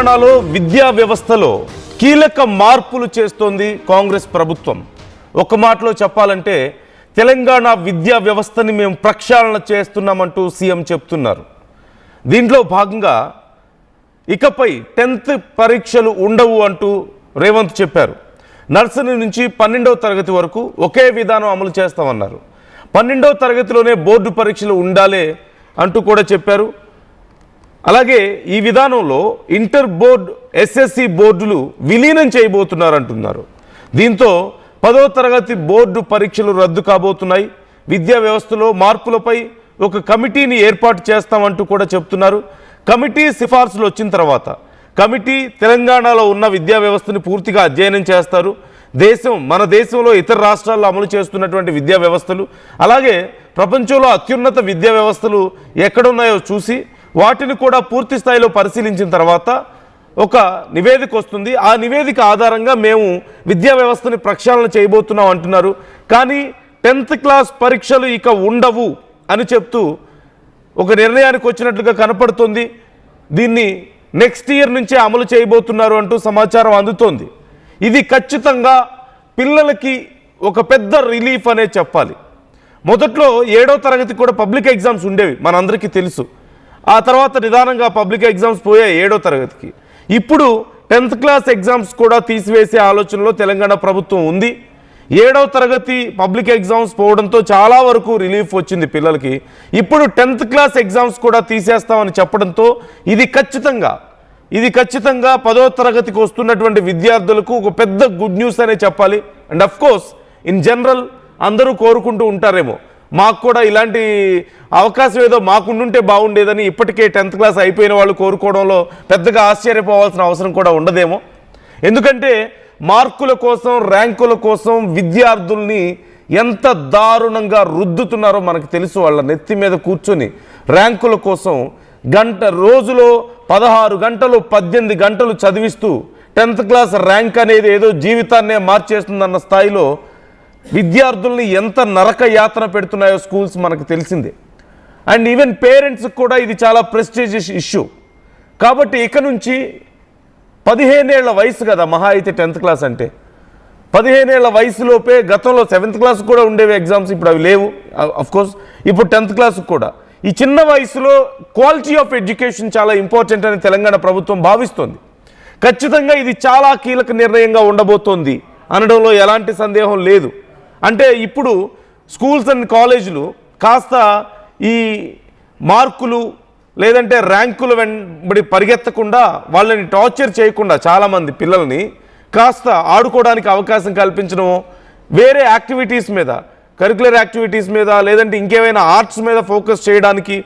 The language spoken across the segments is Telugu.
తెలంగాణలో విద్యా వ్యవస్థలో కీలక మార్పులు చేస్తోంది కాంగ్రెస్ ప్రభుత్వం. ఒక మాటలో చెప్పాలంటే తెలంగాణ విద్యా వ్యవస్థని మేము ప్రక్షాళన చేస్తున్నామంటూ సీఎం చెప్తున్నారు. దీంట్లో భాగంగా ఇకపై 10th పరీక్షలు ఉండవు అంటూ రేవంత్ చెప్పారు. నర్సరీ నుంచి 12వ తరగతి వరకు ఒకే విధానం అమలు చేస్తామన్నారు. 12వ తరగతిలోనే బోర్డు పరీక్షలు ఉండాలి అంటూ కూడా చెప్పారు. అలాగే ఈ విధానంలో ఇంటర్ బోర్డు ఎస్ఎస్సి బోర్డులు విలీనం చేయబోతున్నారంటున్నారు. దీంతో 10వ తరగతి బోర్డు పరీక్షలు రద్దు కాబోతున్నాయి. విద్యా వ్యవస్థలో మార్పులపై ఒక కమిటీని ఏర్పాటు చేస్తామంటూ కూడా చెప్తున్నారు. కమిటీ సిఫార్సులు వచ్చిన తర్వాత కమిటీ తెలంగాణలో ఉన్న విద్యా వ్యవస్థని పూర్తిగా అధ్యయనం చేస్తారు. మన దేశంలో ఇతర రాష్ట్రాల్లో అమలు చేస్తున్నటువంటి విద్యా వ్యవస్థలు, అలాగే ప్రపంచంలో అత్యున్నత విద్యా వ్యవస్థలు ఎక్కడున్నాయో చూసి వాటిని కూడా పూర్తి స్థాయిలో పరిశీలించిన తర్వాత ఒక నివేదిక వస్తుంది. ఆ నివేదిక ఆధారంగా మేము విద్యా వ్యవస్థని ప్రక్షాళన చేయబోతున్నాం అంటున్నారు. కానీ 10th క్లాస్ పరీక్షలు ఇక ఉండవు అని చెప్తూ ఒక నిర్ణయానికి వచ్చినట్లుగా కనపడుతుంది. దీన్ని నెక్స్ట్ ఇయర్ నుంచే అమలు చేయబోతున్నారు అంటూ సమాచారం అందుతోంది. ఇది ఖచ్చితంగా పిల్లలకి ఒక పెద్ద రిలీఫ్ అనే చెప్పాలి. మొదట్లో 7వ తరగతి కూడా పబ్లిక్ ఎగ్జామ్స్ ఉండేవి, మనందరికీ తెలుసు. ఆ తర్వాత నిదానంగా పబ్లిక్ ఎగ్జామ్స్ పోయాయి 7వ తరగతికి. ఇప్పుడు 10th క్లాస్ ఎగ్జామ్స్ కూడా తీసివేసే ఆలోచనలో తెలంగాణ ప్రభుత్వం ఉంది. 7వ తరగతి పబ్లిక్ ఎగ్జామ్స్ పోవడంతో చాలా వరకు రిలీఫ్ వచ్చింది పిల్లలకి. ఇప్పుడు 10th క్లాస్ ఎగ్జామ్స్ కూడా తీసేస్తామని చెప్పడంతో ఇది ఖచ్చితంగా 10వ తరగతికి వస్తున్నటువంటి విద్యార్థులకు ఒక పెద్ద గుడ్ న్యూస్ అనే చెప్పాలి. And of course in general అందరూ కోరుకుంటూ ఉంటారేమో, మాకు కూడా ఇలాంటి అవకాశం ఏదో మాకుండుంటే బాగుండేదని ఇప్పటికే 10th క్లాస్ అయిపోయిన వాళ్ళు కోరుకోవడంలో పెద్దగా ఆశ్చర్యపోవాల్సిన అవసరం కూడా ఉండదేమో. ఎందుకంటే మార్కుల కోసం, ర్యాంకుల కోసం విద్యార్థుల్ని ఎంత దారుణంగా రుద్దుతున్నారో మనకు తెలుసు. వాళ్ళ నెత్తి మీద కూర్చొని ర్యాంకుల కోసం రోజులో 16 గంటలు 18 గంటలు చదివిస్తూ 10th క్లాస్ ర్యాంక్ అనేది ఏదో జీవితాన్నే మార్చేస్తుందన్న స్థాయిలో విద్యార్థుల్ని ఎంత నరక యాతన పెడుతున్నాయో స్కూల్స్ మనకు తెలిసిందే. అండ్ ఈవెన్ పేరెంట్స్కి కూడా ఇది చాలా ప్రెస్టీజియస్ ఇష్యూ. కాబట్టి ఇక నుంచి 15 ఏళ్ల వయసు కదా మహా అయితే 10th క్లాస్ అంటే, 15 ఏళ్ల వయసులోపే గతంలో 7th క్లాస్ కూడా ఉండేవి ఎగ్జామ్స్, ఇప్పుడు అవి లేవు అఫ్కోర్స్. ఇప్పుడు 10th క్లాస్ కూడా ఈ చిన్న వయసులో క్వాలిటీ ఆఫ్ ఎడ్యుకేషన్ చాలా ఇంపార్టెంట్ అని తెలంగాణ ప్రభుత్వం భావిస్తోంది. ఖచ్చితంగా ఇది చాలా కీలక నిర్ణయంగా ఉండబోతోంది అనడంలో ఎలాంటి సందేహం లేదు. అంటే ఇప్పుడు స్కూల్స్ అండ్ కాలేజీలు కాస్త ఈ మార్కులు లేదంటే ర్యాంకులు వెంబడి పరిగెత్తకుండా, వాళ్ళని టార్చర్ చేయకుండా చాలామంది పిల్లల్ని కాస్త ఆడుకోవడానికి అవకాశం కల్పించడము, వేరే యాక్టివిటీస్ మీద, కరిక్యులర్ యాక్టివిటీస్ మీద లేదంటే ఇంకేమైనా ఆర్ట్స్ మీద ఫోకస్ చేయడానికి,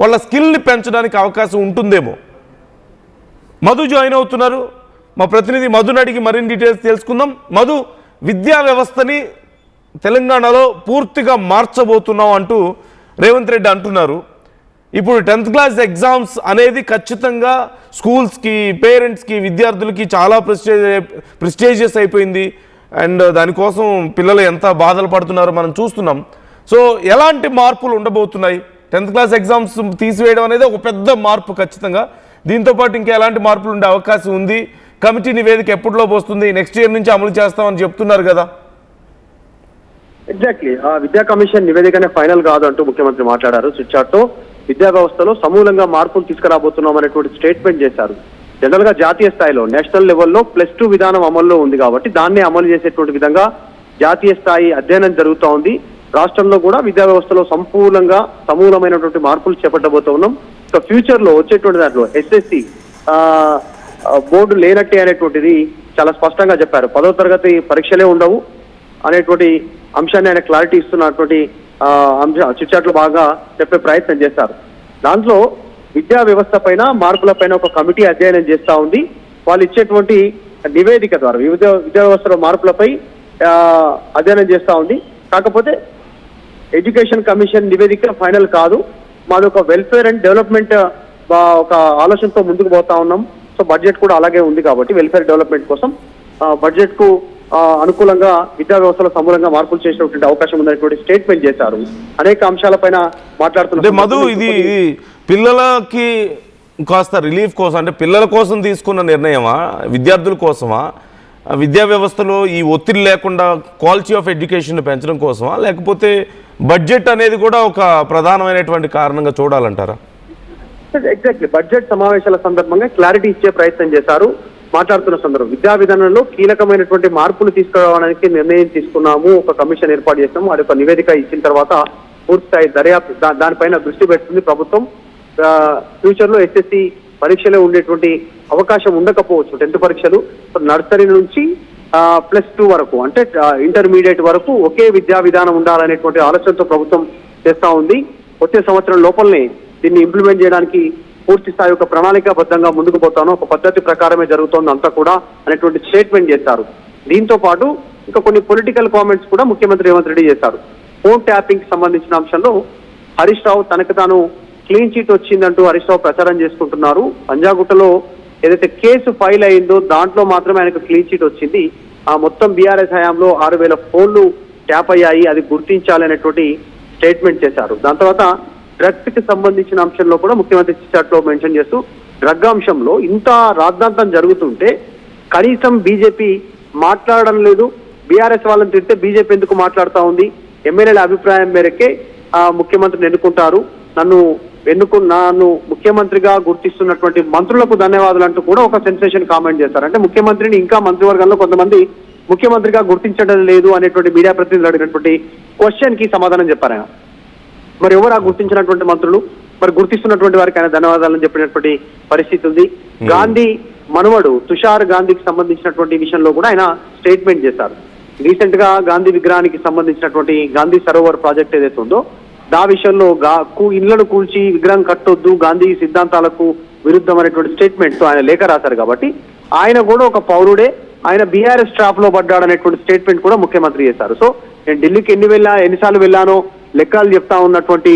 వాళ్ళ స్కిల్ని పెంచడానికి అవకాశం ఉంటుందేమో. మధు జాయిన్ అవుతున్నారు. మా ప్రతినిధి మధుని అడిగి మరిన్ని డీటెయిల్స్ తెలుసుకుందాం. మధు, విద్యా వ్యవస్థని తెలంగాణలో పూర్తిగా మార్చబోతున్నాం అంటూ రేవంత్ రెడ్డి అంటున్నారు. ఇప్పుడు 10th క్లాస్ ఎగ్జామ్స్ అనేది ఖచ్చితంగా స్కూల్స్కి, పేరెంట్స్కి, విద్యార్థులకి చాలా ప్రెస్టీజియస్ అయిపోయింది. అండ్ దానికోసం పిల్లలు ఎంత బాధలు పడుతున్నారో మనం చూస్తున్నాం. సో ఎలాంటి మార్పులు ఉండబోతున్నాయి? 10th క్లాస్ ఎగ్జామ్స్ తీసివేయడం అనేది ఒక పెద్ద మార్పు ఖచ్చితంగా. దీంతోపాటు ఇంకా ఎలాంటి మార్పులు ఉండే అవకాశం ఉంది? కమిటీ నివేదిక ఎప్పటిలోపు వస్తుంది? నెక్స్ట్ ఇయర్ నుంచి అమలు చేస్తామని చెప్తున్నారు కదా. ఎగ్జాక్ట్లీ, ఆ విద్యా కమిషన్ నివేదికనే ఫైనల్ కాదు అంటూ ముఖ్యమంత్రి మాట్లాడారు. స్విచ్చార్ట్తో విద్యా వ్యవస్థలో సమూలంగా మార్పులు తీసుకురాబోతున్నాం అనేటువంటి స్టేట్మెంట్ చేశారు. జనరల్ గా జాతీయ స్థాయిలో నేషనల్ లెవెల్లో +2 విధానం అమల్లో ఉంది కాబట్టి దాన్ని అమలు చేసేటువంటి విధంగా జాతీయ స్థాయి అధ్యయనం జరుగుతూ ఉంది. రాష్ట్రంలో కూడా విద్యా వ్యవస్థలో సమూలమైనటువంటి మార్పులు చేపట్టబోతూ ఉన్నాం. ఇక ఫ్యూచర్ లో వచ్చేటువంటి దాంట్లో ఎస్ఎస్సి బోర్డు లేనట్టే అనేటువంటిది చాలా స్పష్టంగా చెప్పారు. 10వ తరగతి పరీక్షలే ఉండవు అనేటువంటి అంశాన్ని ఆయన క్లారిటీ ఇస్తున్నటువంటి చిట్చాట్లు బాగా చెప్పే ప్రయత్నం చేశారు. దాంట్లో విద్యా వ్యవస్థ పైన, మార్పుల పైన ఒక కమిటీ అధ్యయనం చేస్తూ ఉంది. వాళ్ళు ఇచ్చేటువంటి నివేదిక ద్వారా వివిధ విద్యా వ్యవస్థలో మార్పులపై అధ్యయనం చేస్తూ ఉంది. కాకపోతే ఎడ్యుకేషన్ కమిషన్ నివేదిక ఫైనల్ కాదు. మాది ఒక వెల్ఫేర్ అండ్ డెవలప్మెంట్ ఒక ఆలోచనతో ముందుకు పోతా ఉన్నాం. సో బడ్జెట్ కూడా అలాగే ఉంది కాబట్టి వెల్ఫేర్ డెవలప్మెంట్ కోసం బడ్జెట్ కు అనుకూలంగా విద్యా వ్యవస్థలో సమూలంగా మార్పులు చేసినటువంటి అవకాశం ఉందనేటువంటి స్టేట్మెంట్ చేశారు. అనేక అంశాలపైన మాట్లాడుతున్నారు. మధు, ఇది పిల్లలకి కాస్త రిలీఫ్ కోసం, అంటే పిల్లల కోసం తీసుకున్న నిర్ణయమా, విద్యార్థుల కోసమా, విద్యా వ్యవస్థలో ఈ ఒత్తిడి లేకుండా క్వాలిటీ ఆఫ్ ఎడ్యుకేషన్ పెంచడం కోసమా, లేకపోతే బడ్జెట్ అనేది కూడా ఒక ప్రధానమైనటువంటి కారణంగా చూడాలంటారా? ఎగ్జాక్ట్లీ బడ్జెట్ సమావేశాల సందర్భంగా క్లారిటీ ఇచ్చే ప్రయత్నం చేశారు. మాట్లాడుతున్న సందర్భం విద్యా విధానంలో కీలకమైనటువంటి మార్పులు తీసుకురావడానికి నిర్ణయం తీసుకున్నాము, ఒక కమిషన్ ఏర్పాటు చేస్తాము, అది ఒక నివేదిక ఇచ్చిన తర్వాత పూర్తిస్థాయి దర్యాప్తు దానిపైన దృష్టి పెడుతుంది ప్రభుత్వం. ఫ్యూచర్ లో ఎస్ఎస్సి పరీక్షలో ఉండేటువంటి అవకాశం ఉండకపోవచ్చు. 10th పరీక్షలు నర్సరీ నుంచి +2 వరకు, అంటే ఇంటర్మీడియట్ వరకు ఒకే విద్యా విధానం ఉండాలనేటువంటి ఆలోచనతో ప్రభుత్వం చేస్తా ఉంది. వచ్చే సంవత్సరం లోపలనే దీన్ని ఇంప్లిమెంట్ చేయడానికి పూర్తి స్థాయి ఒక ప్రణాళికాబద్ధంగా ముందుకు పోతాను, ఒక పద్ధతి ప్రకారమే జరుగుతోంది అంతా కూడా అనేటువంటి స్టేట్మెంట్ చేశారు. దీంతో పాటు ఇంకా కొన్ని పొలిటికల్ కామెంట్స్ కూడా ముఖ్యమంత్రి రేవంత్ రెడ్డి చేశారు. ఫోన్ ట్యాపింగ్ కి సంబంధించిన అంశంలో హరీష్ రావు తనకు తాను క్లీన్ చీట్ వచ్చిందంటూ హరీష్ రావు ప్రచారం చేసుకుంటున్నారు. పంజాగుట్టలో ఏదైతే కేసు ఫైల్ అయిందో దాంట్లో మాత్రమే ఆయనకు క్లీన్ చీట్ వచ్చింది. ఆ మొత్తం బీఆర్ఎస్ హయాంలో 6,000 ఫోన్లు ట్యాప్ అయ్యాయి, అది గుర్తించాలనేటువంటి స్టేట్మెంట్ చేశారు. దాని తర్వాత డ్రగ్స్ కి సంబంధించిన అంశంలో కూడా ముఖ్యమంత్రి చిట్చాట్ లో మెన్షన్ చేస్తూ డ్రగ్ అంశంలో ఇంత రాద్ధాంతం జరుగుతుంటే కనీసం బీజేపీ మాట్లాడడం లేదు, బీఆర్ఎస్ వాళ్ళని తిడితే బీజేపీ ఎందుకు మాట్లాడుతూ ఉంది, ఎమ్మెల్యేల అభిప్రాయం మేరకే ముఖ్యమంత్రిని ఎన్నుకుంటారు, నన్ను ముఖ్యమంత్రిగా గుర్తిస్తున్నటువంటి మంత్రులకు ధన్యవాదాలు అంటూ కూడా ఒక సెన్సేషన్ కామెంట్ చేశారు. అంటే ముఖ్యమంత్రిని ఇంకా మంత్రివర్గంలో కొంతమంది ముఖ్యమంత్రిగా గుర్తించడం లేదు అనేటువంటి మీడియా ప్రతినిధులు అడిగినటువంటి క్వశ్చన్ కి సమాధానం చెప్పారు ఆయన. మరి ఎవరు ఆ గుర్తించినటువంటి మంత్రులు, మరి గుర్తిస్తున్నటువంటి వారికి ఆయన ధన్యవాదాలను చెప్పినటువంటి పరిస్థితి ఉంది. గాంధీ మనవడు తుషార్ గాంధీకి సంబంధించినటువంటి విషయంలో కూడా ఆయన స్టేట్మెంట్ చేశారు. రీసెంట్ గా గాంధీ విగ్రహానికి సంబంధించినటువంటి గాంధీ సరోవర్ ప్రాజెక్ట్ ఏదైతే ఉందో దా విషయంలో ఇళ్లను కూల్చి విగ్రహం కట్టొద్దు, గాంధీ సిద్ధాంతాలకు విరుద్ధం అనేటువంటి స్టేట్మెంట్ తో ఆయన లేఖ రాశారు. కాబట్టి ఆయన కూడా ఒక పౌరుడే, ఆయన బీఆర్ఎస్ ట్రాప్ లో పడ్డాడనేటువంటి స్టేట్మెంట్ కూడా ముఖ్యమంత్రి చేశారు. సో నేను ఢిల్లీకి ఎన్నిసార్లు వెళ్ళానో లెక్కలు చెప్తా ఉన్నటువంటి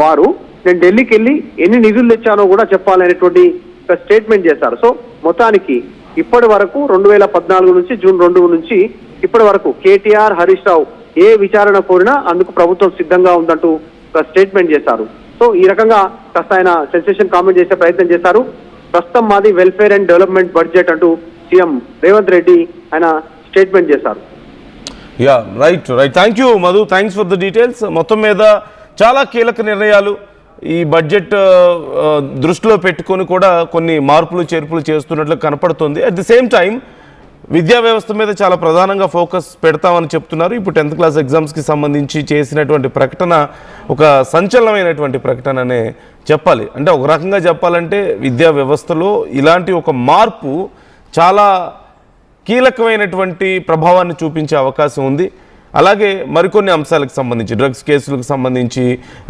వారు నేను ఢిల్లీకి వెళ్ళి ఎన్ని నిధులు తెచ్చానో కూడా చెప్పాలనేటువంటి ఒక స్టేట్మెంట్ చేశారు. సో మొత్తానికి ఇప్పటి వరకు 2014 నుంచి జూన్ 2 నుంచి ఇప్పటి వరకు కేటీఆర్, హరీష్ రావు ఏ విచారణ కోరినా అందుకు ప్రభుత్వం సిద్ధంగా ఉందంటూ ఒక స్టేట్మెంట్ చేశారు. సో ఈ రకంగా కాస్త ఆయన సెన్సేషన్ కామెంట్ చేసే ప్రయత్నం చేశారు. ప్రస్తుతం మాది వెల్ఫేర్ అండ్ డెవలప్మెంట్ బడ్జెట్ అంటూ సీఎం రేవంత్ రెడ్డి ఆయన స్టేట్మెంట్ చేశారు. Yeah right. Thank you Madhu, thanks for the details. మొత్తం మీద చాలా కీలక నిర్ణయాలు ఈ బడ్జెట్ దృష్టిలో పెట్టుకొని కూడా కొన్ని మార్పులు చేర్పులు చేస్తున్నట్లు కనపడుతుంది. అట్ ది సేమ్ టైం విద్యా వ్యవస్థ మీద చాలా ప్రధానంగా ఫోకస్ పెడతామని చెప్తున్నారు. ఇప్పుడు 10th క్లాస్ ఎగ్జామ్స్కి సంబంధించి చేసినటువంటి ప్రకటన ఒక సంచలనమైనటువంటి ప్రకటననే చెప్పాలి. అంటే ఒక రకంగా చెప్పాలంటే విద్యా వ్యవస్థలో ఇలాంటి ఒక మార్పు చాలా కీలకమైనటువంటి ప్రభావాన్ని చూపించే అవకాశం ఉంది. అలాగే మరికొన్ని అంశాలకు సంబంధించి డ్రగ్స్ కేసులకు సంబంధించి,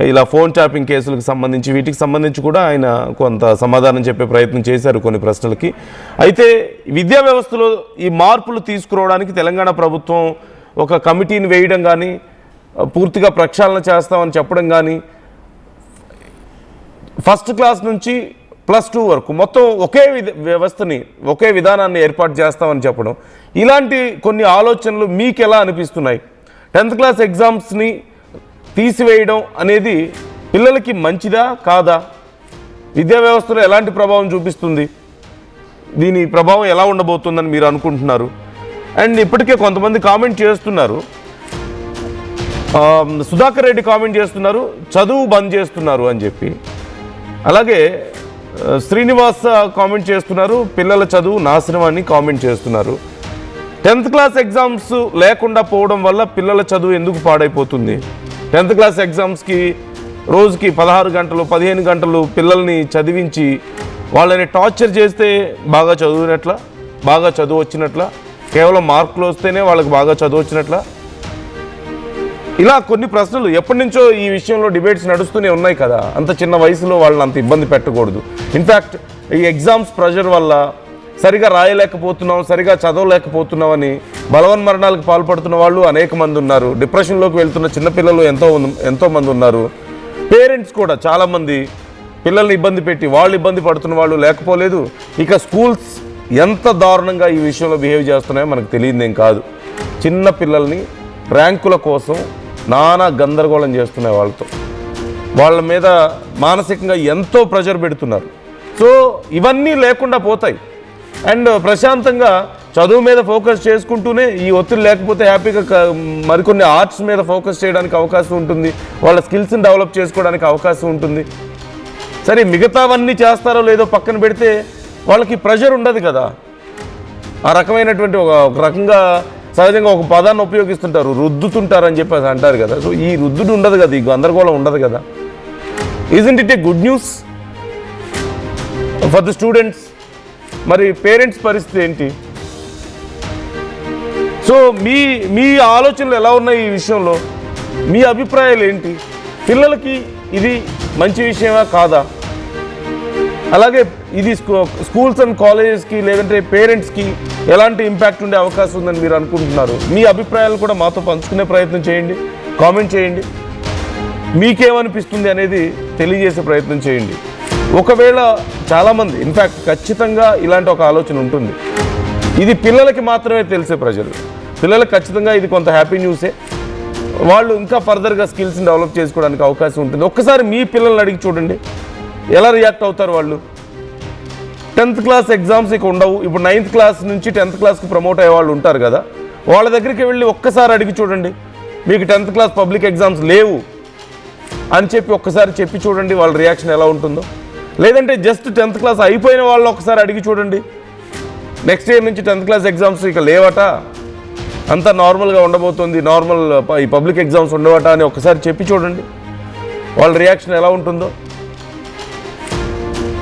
ఇలా ఫోన్ ట్యాపింగ్ కేసులకు సంబంధించి, వీటికి సంబంధించి కూడా ఆయన కొంత సమాధానం చెప్పే ప్రయత్నం చేశారు కొన్ని ప్రశ్నలకి. అయితే విద్యా వ్యవస్థలో ఈ మార్పులు తీసుకురావడానికి తెలంగాణ ప్రభుత్వం ఒక కమిటీని వేయడం కానీ, పూర్తిగా ప్రక్షాళన చేస్తామని చెప్పడం కానీ, ఫస్ట్ క్లాస్ నుంచి +2 వరకు మొత్తం ఒకే వ్యవస్థని, ఒకే విధానాన్ని ఏర్పాటు చేస్తామని చెప్పడం, ఇలాంటి కొన్ని ఆలోచనలు మీకు ఎలా అనిపిస్తున్నాయి? 10th క్లాస్ ఎగ్జామ్స్ని తీసివేయడం అనేది పిల్లలకి మంచిదా కాదా? విద్యా వ్యవస్థలో ఎలాంటి ప్రభావం చూపిస్తుంది? దీని ప్రభావం ఎలా ఉండబోతుందని మీరు అనుకుంటున్నారు? అండ్ ఇప్పటికే కొంతమంది కామెంట్ చేస్తున్నారు, సుధాకర్ రెడ్డి కామెంట్ చేస్తున్నారు, చదువు బంద్ చేస్తున్నారు అని చెప్పి. అలాగే శ్రీనివాస్ కామెంట్ చేస్తున్నారు, పిల్లల చదువు నాశనం అని కామెంట్ చేస్తున్నారు. 10th క్లాస్ ఎగ్జామ్స్ లేకుండా పోవడం వల్ల పిల్లల చదువు ఎందుకు పాడైపోతుంది? 10th క్లాస్ ఎగ్జామ్స్కి రోజుకి 16 గంటలు 15 గంటలు పిల్లల్ని చదివించి వాళ్ళని టార్చర్ చేస్తే బాగా చదివినట్లా, బాగా చదువు వచ్చినట్లా, కేవలం మార్కులు వస్తేనే వాళ్ళకి బాగా చదువు వచ్చినట్లా? ఇలా కొన్ని ప్రశ్నలు ఎప్పటి నుంచో ఈ విషయంలో డిబేట్స్ నడుస్తూనే ఉన్నాయి కదా. అంత చిన్న వయసులో వాళ్ళని అంత ఇబ్బంది పెట్టకూడదు. ఇన్ఫ్యాక్ట్ ఈ ఎగ్జామ్స్ ప్రెషర్ వల్ల సరిగా రాయలేకపోతున్నాం, సరిగా చదవలేకపోతున్నామని బలవన్మరణాలకు పాల్పడుతున్న వాళ్ళు అనేక మంది ఉన్నారు. డిప్రెషన్లోకి వెళ్తున్న చిన్నపిల్లలు ఎంతో మంది ఉన్నారు. పేరెంట్స్ కూడా చాలామంది పిల్లల్ని ఇబ్బంది పెట్టి వాళ్ళు ఇబ్బంది పడుతున్న వాళ్ళు లేకపోలేదు. ఇక స్కూల్స్ ఎంత దారుణంగా ఈ విషయంలో బిహేవ్ చేస్తున్నాయో మనకు తెలియదేం కాదు. చిన్న పిల్లల్ని ర్యాంకుల కోసం నానా గందరగోళం చేస్తున్నాయి వాళ్ళతో. వాళ్ళ మీద మానసికంగా ఎంతో ప్రెషర్ పెడుతున్నారు. సో ఇవన్నీ లేకుండా పోతాయి. అండ్ ప్రశాంతంగా చదువు మీద ఫోకస్ చేసుకుంటూనే ఈ ఒత్తిడి లేకపోతే హ్యాపీగా మరికొన్ని ఆర్ట్స్ మీద ఫోకస్ చేయడానికి అవకాశం ఉంటుంది, వాళ్ళ స్కిల్స్ని డెవలప్ చేసుకోవడానికి అవకాశం ఉంటుంది. సరే మిగతావన్నీ చేస్తారో లేదో పక్కన పెడితే వాళ్ళకి ప్రెషర్ ఉండదు కదా. ఆ రకమైనటువంటి ఒక రకంగా సహజంగా ఒక పదాన్ని ఉపయోగిస్తుంటారు, రుద్దుతుంటారు అని చెప్పేసి అంటారు కదా. సో ఈ రుద్దుడు ఉండదు కదా, ఈ గందరగోళం ఉండదు కదా. Isn't it a good news for the students? మరి పేరెంట్స్ పరిస్థితి ఏంటి? సో మీ ఆలోచనలు ఎలా ఉన్నాయి ఈ విషయంలో? మీ అభిప్రాయాలు ఏంటి? పిల్లలకి ఇది మంచి విషయమా కాదా? అలాగే ఇది స్కూల్స్ అండ్ కాలేజెస్కి లేదంటే పేరెంట్స్కి ఎలాంటి ఇంపాక్ట్ ఉండే అవకాశం ఉందని మీరు అనుకుంటున్నారు? మీ అభిప్రాయాలు కూడా మాతో పంచుకునే ప్రయత్నం చేయండి, కామెంట్ చేయండి. మీకేమనిపిస్తుంది అనేది తెలియజేసే ప్రయత్నం చేయండి. ఒకవేళ చాలామంది ఇన్ఫ్యాక్ట్ ఖచ్చితంగా ఇలాంటి ఒక ఆలోచన ఉంటుంది, ఇది పిల్లలకి మాత్రమే తెలిసే ప్రజలు, పిల్లలకు ఖచ్చితంగా ఇది కొంత హ్యాపీ న్యూసే, వాళ్ళు ఇంకా ఫర్దర్గా స్కిల్స్ని డెవలప్ చేసుకోవడానికి అవకాశం ఉంటుంది. ఒక్కసారి మీ పిల్లల్ని అడిగి చూడండి ఎలా రియాక్ట్ అవుతారు వాళ్ళు. 10th క్లాస్ ఎగ్జామ్స్ ఇక ఉండవు. ఇప్పుడు 9th క్లాస్ నుంచి 10th క్లాస్కి ప్రమోట్ అయ్యే వాళ్ళు ఉంటారు కదా, వాళ్ళ దగ్గరికి వెళ్ళి ఒక్కసారి అడిగి చూడండి, మీకు 10th క్లాస్ పబ్లిక్ ఎగ్జామ్స్ లేవు అని చెప్పి ఒక్కసారి చెప్పి చూడండి వాళ్ళ రియాక్షన్ ఎలా ఉంటుందో. లేదంటే జస్ట్ 10th క్లాస్ అయిపోయిన వాళ్ళు ఒకసారి అడిగి చూడండి, నెక్స్ట్ ఇయర్ నుంచి 10th క్లాస్ ఎగ్జామ్స్ ఇక లేవట, అంతా నార్మల్గా ఉండబోతుంది, నార్మల్ ఈ పబ్లిక్ ఎగ్జామ్స్ ఉండవట అని ఒకసారి చెప్పి చూడండి వాళ్ళ రియాక్షన్ ఎలా ఉంటుందో.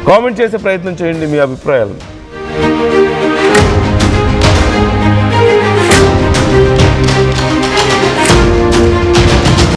కామెంట్ చేసే ప్రయత్నం చేయండి మీ అభిప్రాయాలను.